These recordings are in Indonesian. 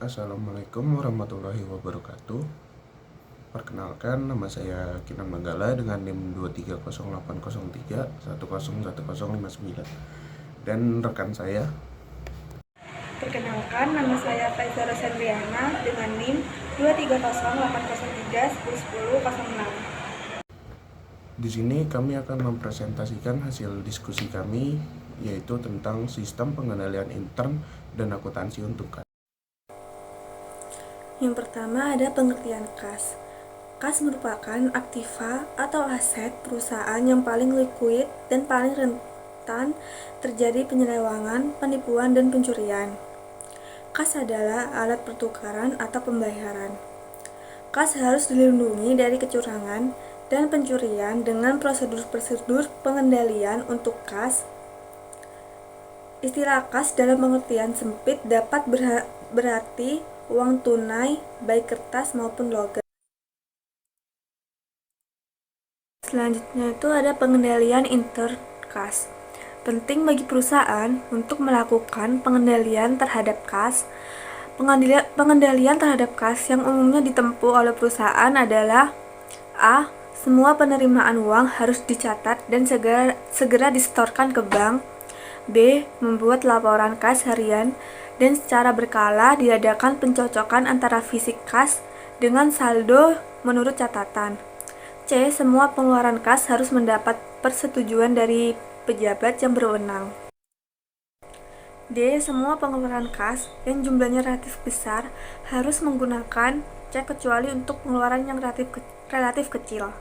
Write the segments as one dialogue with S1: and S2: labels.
S1: Assalamualaikum warahmatullahi wabarakatuh. Perkenalkan, nama saya Kinan Manggala dengan NIM 2308031011059 dan rekan saya.
S2: Perkenalkan, nama saya Faizal Sendriana dengan NIM 2308031101006.
S1: Di sini kami akan mempresentasikan hasil diskusi kami, yaitu tentang sistem pengendalian intern dan akuntansi untuk kas.
S2: Yang pertama ada pengertian kas. Kas merupakan aktiva atau aset perusahaan yang paling likuid dan paling rentan terjadi penyelewengan, penipuan, dan pencurian. Kas adalah alat pertukaran atau pembayaran. Kas harus dilindungi dari kecurangan dan pencurian dengan prosedur-prosedur pengendalian untuk kas. Istilah kas dalam pengertian sempit dapat berarti uang tunai, baik kertas maupun logam. Selanjutnya itu ada pengendalian interkas. Penting bagi perusahaan untuk melakukan pengendalian terhadap kas. Pengendalian terhadap kas yang umumnya ditempuh oleh perusahaan adalah A. Semua penerimaan uang harus dicatat dan segera disetorkan ke bank. B. Membuat laporan kas harian dan secara berkala diadakan pencocokan antara fisik kas dengan saldo menurut catatan. C. Semua pengeluaran kas harus mendapat persetujuan dari pejabat yang berwenang. D. Semua pengeluaran kas yang jumlahnya relatif besar harus menggunakan cek kecuali untuk pengeluaran yang relatif kecil.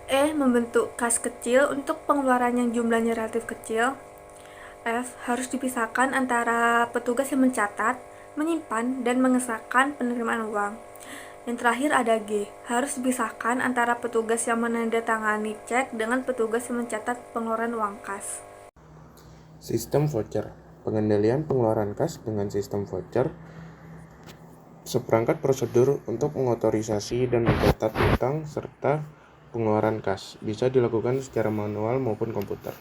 S2: E. Membentuk kas kecil untuk pengeluaran yang jumlahnya relatif kecil. F. Harus dipisahkan antara petugas yang mencatat, menyimpan, dan mengesahkan penerimaan uang. Yang terakhir ada G. Harus dipisahkan antara petugas yang menandatangani cek dengan petugas yang mencatat pengeluaran uang kas.
S1: Sistem voucher. Pengendalian pengeluaran kas dengan sistem voucher. Seperangkat prosedur untuk mengotorisasi dan mencatat utang serta pengeluaran kas bisa dilakukan secara manual maupun komputer.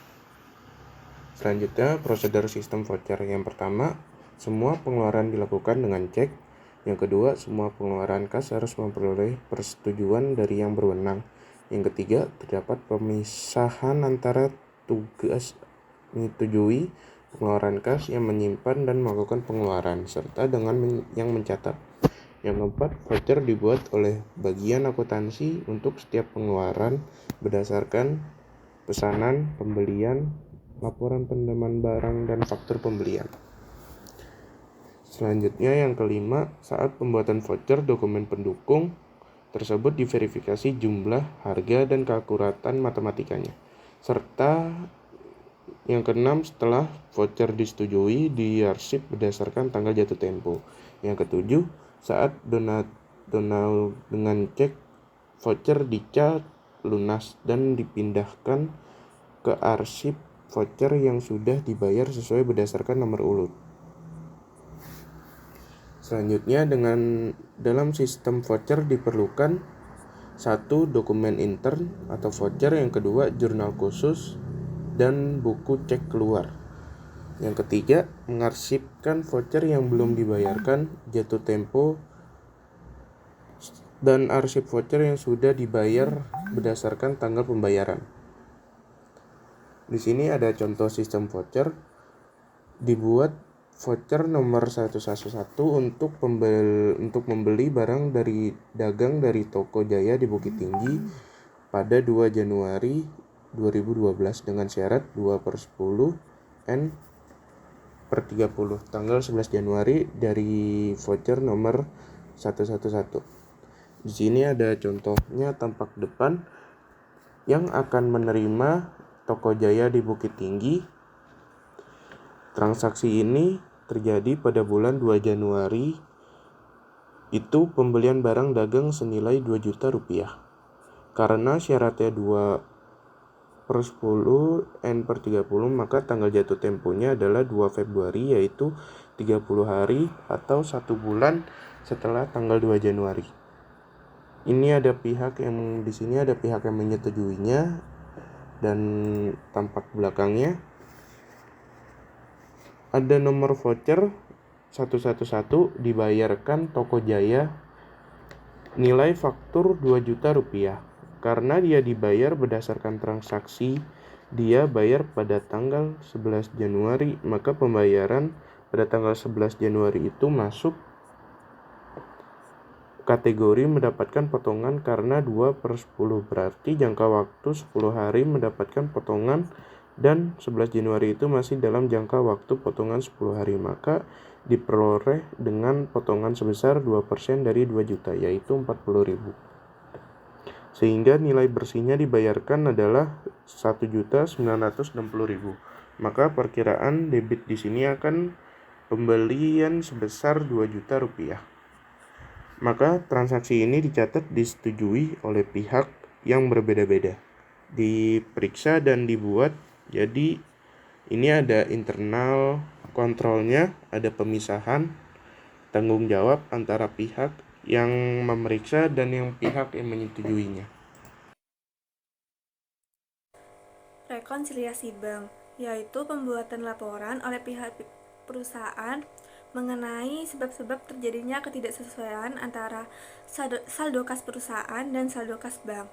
S1: Selanjutnya, prosedur sistem voucher. Yang pertama, semua pengeluaran dilakukan dengan cek. Yang kedua, semua pengeluaran kas harus memperoleh persetujuan dari yang berwenang. Yang ketiga, terdapat pemisahan antara tugas menyetujui pengeluaran kas yang menyimpan dan melakukan pengeluaran, serta dengan yang mencatat. Yang keempat, voucher dibuat oleh bagian akuntansi untuk setiap pengeluaran berdasarkan pesanan, pembelian, laporan penerimaan barang, dan faktur pembelian. Selanjutnya yang kelima, saat pembuatan voucher, dokumen pendukung tersebut diverifikasi jumlah, harga, dan keakuratan matematikanya. Serta yang keenam, setelah voucher disetujui, diarsip berdasarkan tanggal jatuh tempo. Yang ketujuh, saat donal dengan cek, voucher dicat lunas dan dipindahkan ke arsip voucher yang sudah dibayar sesuai berdasarkan nomor urut. Selanjutnya, dalam sistem voucher diperlukan 1. Dokumen intern atau voucher. Yang kedua, jurnal khusus dan buku cek keluar. Yang ketiga, mengarsipkan voucher yang belum dibayarkan, jatuh tempo, dan arsip voucher yang sudah dibayar berdasarkan tanggal pembayaran. Di sini ada contoh sistem voucher. Dibuat voucher nomor 111 untuk membeli barang dari dagang dari Toko Jaya di Bukit Tinggi pada 2 Januari 2012 dengan syarat 2/10 N/30 tanggal 11 Januari dari voucher nomor 111. Di sini ada contohnya tampak depan yang akan menerima Toko Jaya di Bukit Tinggi. Transaksi ini terjadi pada bulan 2 Januari. Itu pembelian barang dagang senilai 2 juta rupiah. Karena syaratnya 2/10 N/30, maka tanggal jatuh temponya adalah 2 Februari, yaitu 30 hari atau 1 bulan setelah tanggal 2 Januari. Ini ada pihak yang di sini ada pihak yang menyetujuinya dan tampak belakangnya ada nomor voucher 111 dibayarkan Toko Jaya nilai faktur Rp2.000.000. Karena dia dibayar berdasarkan transaksi, dia bayar pada tanggal 11 Januari, maka pembayaran pada tanggal 11 Januari itu masuk kategori mendapatkan potongan karena 2/10, berarti jangka waktu 10 hari mendapatkan potongan dan 11 Januari itu masih dalam jangka waktu potongan 10 hari, maka diperoleh dengan potongan sebesar 2% dari 2 juta, yaitu 40.000. Sehingga nilai bersihnya dibayarkan adalah 1.960.000. Maka perkiraan debit di sini akan pembelian sebesar 2 juta rupiah. Maka transaksi ini dicatat disetujui oleh pihak yang berbeda-beda, diperiksa dan dibuat. Jadi ini ada internal kontrolnya, ada pemisahan tanggung jawab antara pihak yang memeriksa dan yang pihak yang menyetujuinya.
S2: Rekonsiliasi bank, yaitu pembuatan laporan oleh pihak perusahaan mengenai sebab-sebab terjadinya ketidaksesuaian antara saldo kas perusahaan dan saldo kas bank.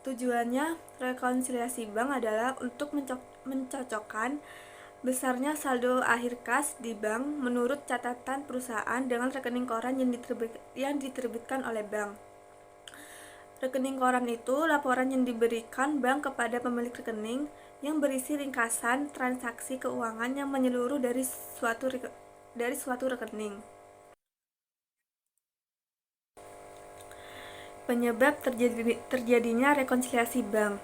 S2: Tujuannya, rekonsiliasi bank adalah untuk mencocokkan besarnya saldo akhir kas di bank menurut catatan perusahaan dengan rekening koran yang diterbitkan oleh bank. Rekening koran itu laporan yang diberikan bank kepada pemilik rekening yang berisi ringkasan transaksi keuangan yang menyeluruh dari suatu rekening. Penyebab terjadinya rekonsiliasi bank.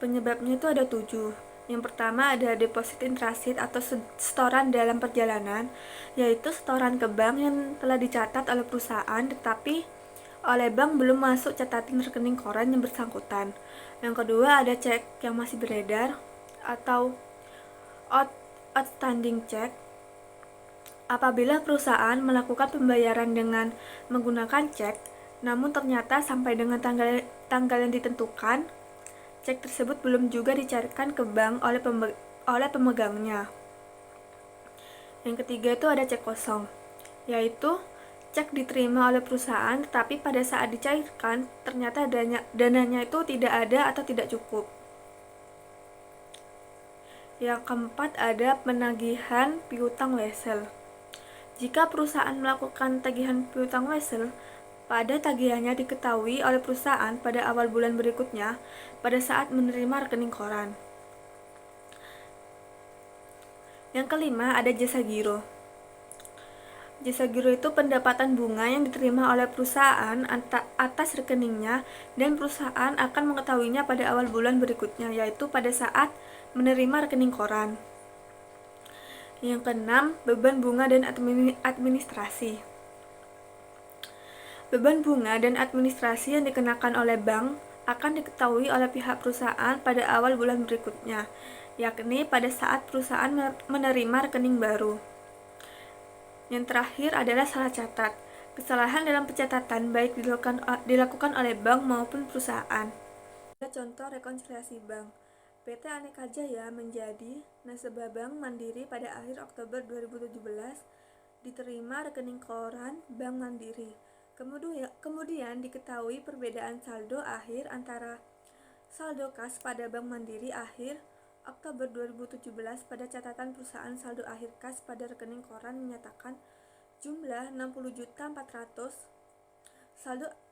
S2: Penyebabnya itu ada 7. Yang pertama ada deposit in transit atau setoran dalam perjalanan, yaitu setoran ke bank yang telah dicatat oleh perusahaan tetapi oleh bank belum masuk catatan rekening koran yang bersangkutan. Yang kedua ada cek yang masih beredar atau outstanding check. Apabila perusahaan melakukan pembayaran dengan menggunakan cek, namun ternyata sampai dengan tanggal yang ditentukan, cek tersebut belum juga dicairkan ke bank oleh pemegangnya. Yang ketiga itu ada cek kosong, yaitu cek diterima oleh perusahaan tetapi pada saat dicairkan ternyata dananya itu tidak ada atau tidak cukup. Yang keempat ada penagihan piutang wesel. Jika perusahaan melakukan tagihan piutang wesel, pada tagihannya diketahui oleh perusahaan pada awal bulan berikutnya pada saat menerima rekening koran. Yang kelima ada jasa giro. Jasa giro itu pendapatan bunga yang diterima oleh perusahaan atas rekeningnya dan perusahaan akan mengetahuinya pada awal bulan berikutnya, yaitu pada saat menerima rekening koran. Yang keenam, beban bunga dan administrasi. Beban bunga dan administrasi yang dikenakan oleh bank akan diketahui oleh pihak perusahaan pada awal bulan berikutnya, yakni pada saat perusahaan menerima rekening baru. Yang terakhir adalah salah catat. Kesalahan dalam pencatatan baik dilakukan oleh bank maupun perusahaan. Contoh rekonsiliasi bank. PT Aneka Jaya menjadi nasabah Bank Mandiri pada akhir Oktober 2017, diterima rekening koran Bank Mandiri. Kemudian diketahui perbedaan saldo akhir antara saldo kas pada Bank Mandiri akhir Oktober 2017 pada catatan perusahaan saldo akhir kas pada rekening koran menyatakan jumlah 60.400.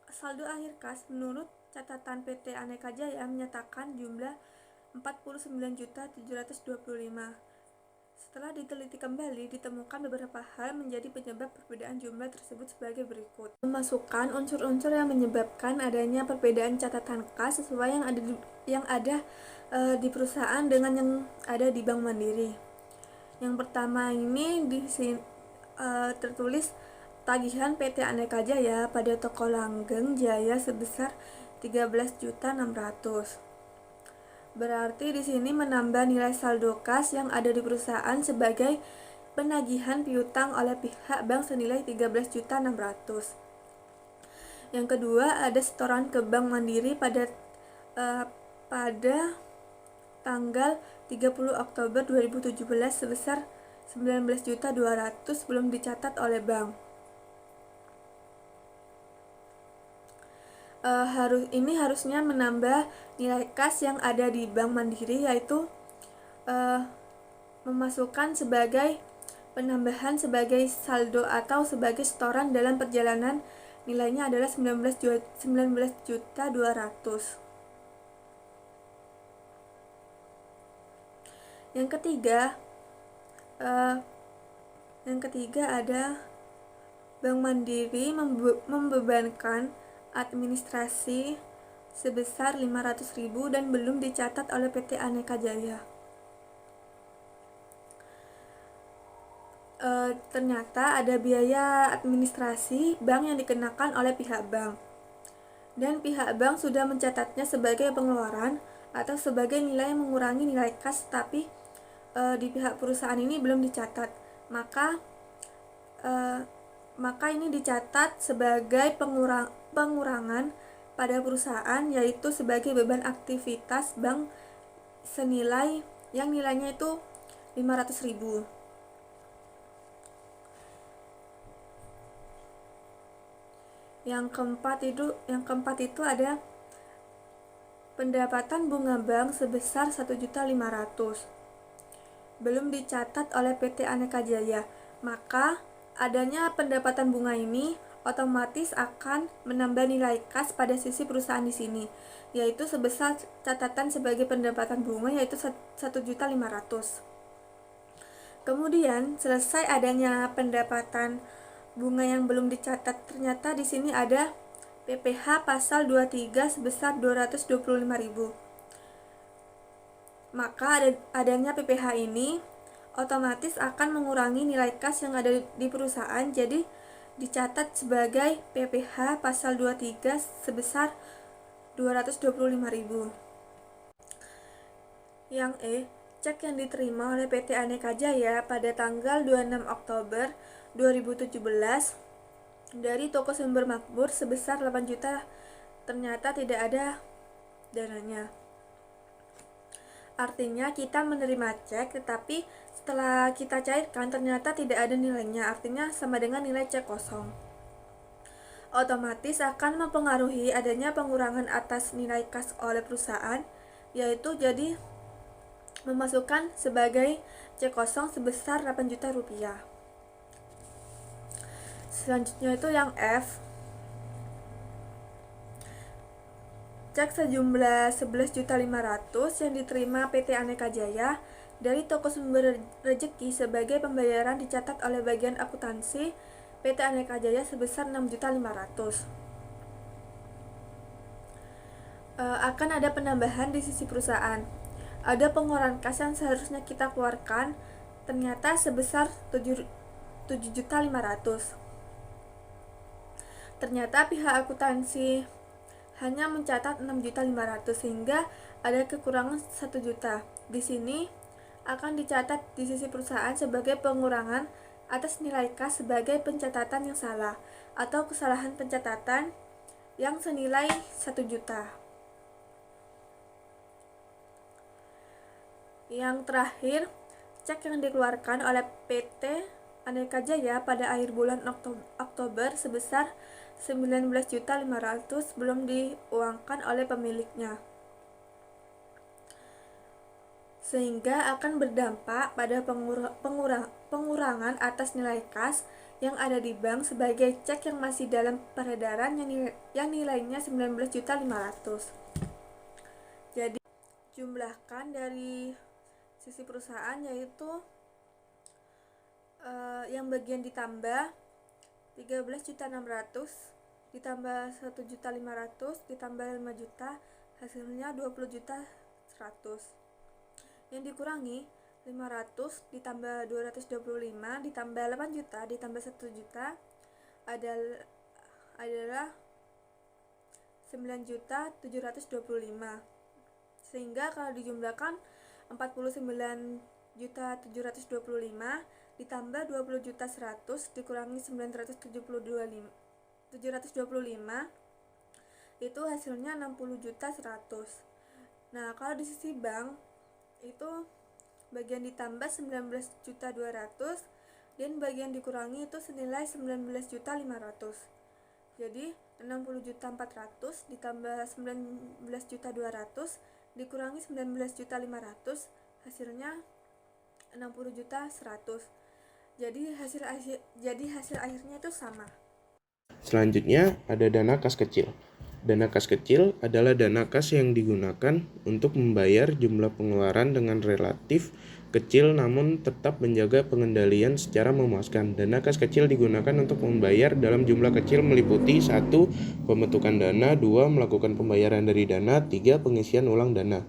S2: Saldo akhir kas menurut catatan PT Aneka Jaya menyatakan jumlah 49.725. Setelah diteliti kembali, ditemukan beberapa hal menjadi penyebab perbedaan jumlah tersebut sebagai berikut. Memasukkan unsur-unsur yang menyebabkan adanya perbedaan catatan kas sesuai yang ada di perusahaan dengan yang ada di Bank Mandiri. Yang pertama ini di sini tertulis tagihan PT Aneka Jaya pada toko Langgeng Jaya sebesar 13.600. Berarti di sini menambah nilai saldo kas yang ada di perusahaan sebagai penagihan piutang oleh pihak bank senilai 13.600. Yang kedua ada setoran ke Bank Mandiri pada tanggal 30 Oktober 2017 sebesar 19.200.000 belum dicatat oleh bank. Ini harusnya menambah nilai kas yang ada di Bank Mandiri, yaitu memasukkan sebagai penambahan sebagai saldo atau sebagai setoran dalam perjalanan, nilainya adalah 19.200.000. Yang ketiga ada Bank Mandiri membebankan administrasi sebesar 500.000 dan belum dicatat oleh PT Aneka Jaya. Ternyata ada biaya administrasi bank yang dikenakan oleh pihak bank, dan pihak bank sudah mencatatnya sebagai pengeluaran atau sebagai nilai yang mengurangi nilai kas, tapi di pihak perusahaan ini belum dicatat. Maka ini dicatat sebagai pengurangan pada perusahaan, yaitu sebagai beban aktivitas bank senilai yang nilainya itu 500.000. Yang keempat itu ada pendapatan bunga bank sebesar 1.500.000 belum dicatat oleh PT Aneka Jaya. Maka adanya pendapatan bunga ini otomatis akan menambah nilai kas pada sisi perusahaan di sini, yaitu sebesar catatan sebagai pendapatan bunga, yaitu 1.500.000. Kemudian selesai adanya pendapatan bunga yang belum dicatat, ternyata di sini ada PPh pasal 23 sebesar 225.000. Maka adanya PPh ini otomatis akan mengurangi nilai kas yang ada di perusahaan, jadi dicatat sebagai PPh pasal 23 sebesar 225.000. Yang cek yang diterima oleh PT Aneka Jaya pada tanggal 26 Oktober 2017 dari toko Sumber Makmur sebesar 8 juta ternyata tidak ada dananya. Artinya kita menerima cek, tetapi setelah kita cairkan ternyata tidak ada nilainya, artinya sama dengan nilai cek kosong. Otomatis akan mempengaruhi adanya pengurangan atas nilai kas oleh perusahaan, yaitu jadi memasukkan sebagai cek kosong sebesar 8 juta rupiah. Selanjutnya itu yang F, cek sejumlah 11.500.000 yang diterima PT Aneka Jaya dari toko Sumber Rejeki sebagai pembayaran dicatat oleh bagian akuntansi PT Aneka Jaya sebesar 6.500.000. Akan ada penambahan di sisi perusahaan. Ada pengeluaran kas yang seharusnya kita keluarkan ternyata sebesar 7.500.000. Ternyata pihak akuntansi hanya mencatat 6.500.000 sehingga ada kekurangan 1 juta. Di sini akan dicatat di sisi perusahaan sebagai pengurangan atas nilai kas sebagai pencatatan yang salah atau kesalahan pencatatan yang senilai 1 juta. Yang terakhir, cek yang dikeluarkan oleh PT Aneka Jaya pada akhir bulan Oktober sebesar 19.500.000 belum diuangkan oleh pemiliknya, sehingga akan berdampak pada pengurangan atas nilai kas yang ada di bank sebagai cek yang masih dalam peredaran yang nilainya 19.500.000. Jadi jumlahkan dari sisi perusahaan, yaitu yang bagian ditambah 13.600.000 ditambah 1.500.000 ditambah 5 juta, hasilnya 20.100.000. Yang dikurangi 500 ditambah 225 ditambah 8 juta ditambah 1 juta adalah 9.725.000. Sehingga kalau dijumlahkan 49.725.000 ditambah 20.100.000 dikurangi 9.725.000 itu hasilnya 60.100.000. Nah, kalau di sisi bank itu bagian ditambah 19.200.000 dan bagian dikurangi itu senilai 19.500.000. Jadi 60.400.000 ditambah 19.200.000 dikurangi 19.500.000 hasilnya 60.100.000. Jadi hasil akhirnya itu sama.
S1: Selanjutnya ada dana kas kecil. Dana kas kecil adalah dana kas yang digunakan untuk membayar jumlah pengeluaran dengan relatif kecil namun tetap menjaga pengendalian secara memuaskan. Dana kas kecil digunakan untuk membayar dalam jumlah kecil meliputi 1. Pembentukan dana, 2. Melakukan pembayaran dari dana, 3. Pengisian ulang dana.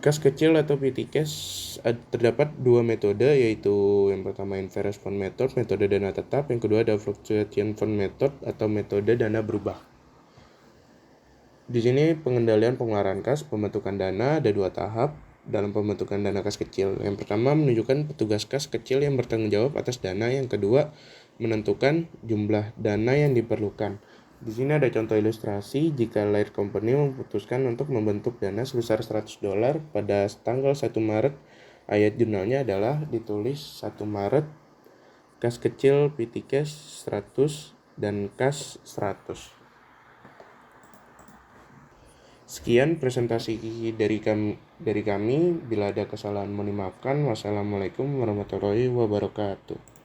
S1: Kas kecil atau petty cash terdapat dua metode, yaitu yang pertama inverse fund method, metode dana tetap, yang kedua ada fluctuation fund method atau metode dana berubah. Di sini pengendalian pengeluaran kas, pembentukan dana ada dua tahap dalam pembentukan dana kas kecil. Yang pertama menunjukkan petugas kas kecil yang bertanggung jawab atas dana, yang kedua menentukan jumlah dana yang diperlukan. Di sini ada contoh ilustrasi jika Light Company memutuskan untuk membentuk dana sebesar $100 pada tanggal 1 Maret. Ayat jurnalnya adalah ditulis 1 Maret, kas kecil petty cash 100 dan kas 100. Sekian presentasi dari kami. Bila ada kesalahan mohon dimaafkan. Wassalamualaikum warahmatullahi wabarakatuh.